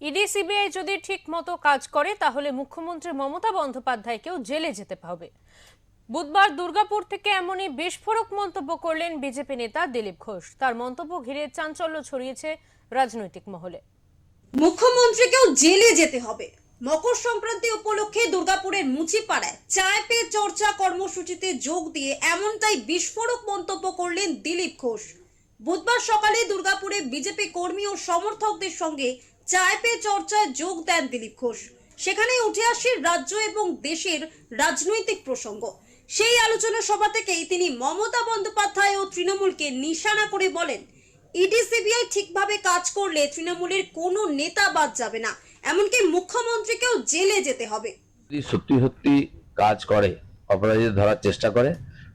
ED CBI যদি ঠিক মতো কাজ করে তাহলে মুখ্যমন্ত্রী মমতা বন্দ্যোপাধ্যায়কেও জেলে যেতে হবে। বুধবার দুর্গাপুর থেকে এমনই বিস্ফোরক মন্তব্য করলেন বিজেপি নেতা দিলীপ ঘোষ। তার মন্তব্য ঘিরে চাঞ্চল্য ছড়িয়েছে রাজনৈতিক মহলে। মুখ্যমন্ত্রীকেও জেলে যেতে হবে। মকর সংক্রান্তি উপলক্ষে দুর্গাপুরের মুচিপাড়ায় চায় পে চর্চা কর্মসূচিতে যোগ দিয়ে এমনটাই বিস্ফোরক মন্তব্য করলেন দিলীপ ঘোষ। বুধবার সকালে দুর্গাপুরে বিজেপি কর্মী ও সমর্থকদের সঙ্গে চায় পে চর্চায় যোগ দেন দিলীপ ঘোষ। সেখানে উঠে আসে রাজ্য এবং দেশের রাজনৈতিক প্রসঙ্গ। সেই আলোচনা সভা থেকেই তিনি মমতা বন্দ্যোপাধ্যায় ও তৃণমূলকে নিশানা করে বলেন, ইডি সিবিআই ঠিকভাবে কাজ করলে তৃণমূলের কোনো নেতা বাদ যাবে না, এমনকি মুখ্যমন্ত্রীকেও জেলে যেতে হবে। যদি সত্যি সত্যি কাজ করে, অপরাধীদের ধরার চেষ্টা করে,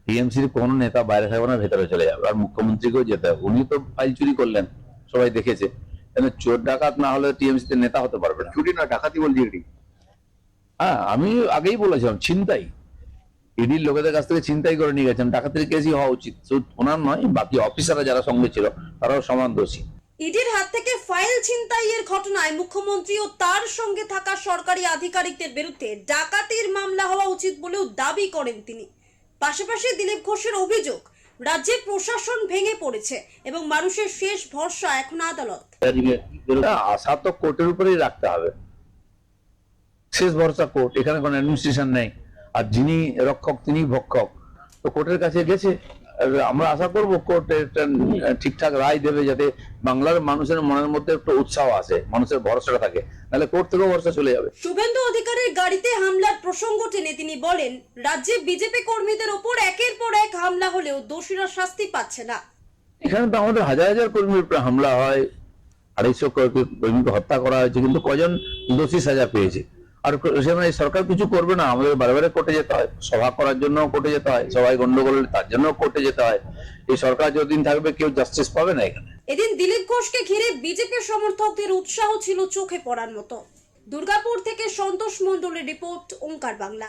টিএমসির কোনো নেতা বাইরে থাকবে না, ভেতরে চলে যাবে। আর মুখ্যমন্ত্রীকেও যেতে হবে। উনি তো ফাইল চুরি করলেন, সবাই দেখেছে। চোর ডাকাত না হলে টিএমসিতে নেতা হতে পারবে না। চুরি না, ডাকাতি বলছি ইডি। হ্যাঁ, আমি আগেই বলেছিলাম ছিনতাই। ইডির লোকেদের কাছ থেকে ছিনতাই করে নিয়ে গেছেন, ডাকাতির কেসই হওয়া উচিত। শুধু ওনার নয়, বাকি অফিসাররা যারা সঙ্গে ছিল তারাও সমান দোষী। ইডির হাত থেকে ফাইল ছিনতাইয়ের ঘটনায় মুখ্যমন্ত্রী ও তার সঙ্গে থাকা সরকারি আধিকারিকদের বিরুদ্ধে ডাকাতির মামলা হওয়া উচিত বলেও দাবি করেন তিনি। পাশাপাশি দিলীপ ঘোষের অভিযোগ, রাজ্যের প্রশাসন ভেঙে পড়েছে এবং মানুষের শেষ ভরসা এখন আদালত। আশা তো কোর্টের উপরেই রাখতে হবে, শেষ ভরসা কোর্ট। এখানে কোনো অ্যাডমিনিস্ট্রেশন নেই, আর যিনি রক্ষক তিনি ভক্ষক। তো কোর্টের কাছে গেছে, আমরা আশা করবো কোর্ট একটা ঠিকঠাক রায় দেবে, যাতে বাংলার মানুষের মনের মধ্যে একটু উৎসাহ আসে, মানুষের ভরসাটা থাকে। নাহলে কোর্ট থেকেও ভরসা চলে যাবে। শুভেন্দু অধিকারীর গাড়িতে হামলার প্রসঙ্গ টেনে তিনি বলেন, রাজ্যে বিজেপি কর্মীদের ওপর একের পর এক হামলা হলেও দোষীরা শাস্তি পাচ্ছে না। এখানে তো আমাদের হাজার হাজার কর্মীর উপরে হামলা হয়, 250 কর্মীকে হত্যা করা হয়েছে, কিন্তু কজন দোষী সাজা পেয়েছে? আর সেখানে সরকার কিছু করবে না। আমাদের বারে বারে কোর্টে যেতে হয়, সভা করার জন্য কোর্টে যেতে হয়, সবাই গন্ডগোল তার জন্য কোর্টে যেতে হয়। এই সরকার যতদিন থাকবে কেউ জাস্টিস পাবে না এখানে। এদিন দিলীপ ঘোষকে ঘিরে বিজেপি সমর্থকদের উৎসাহ ছিল চোখে পড়ার মতো। দুর্গাপুর থেকে সন্তোষ মণ্ডলের রিপোর্ট, ওঙ্কার বাংলা।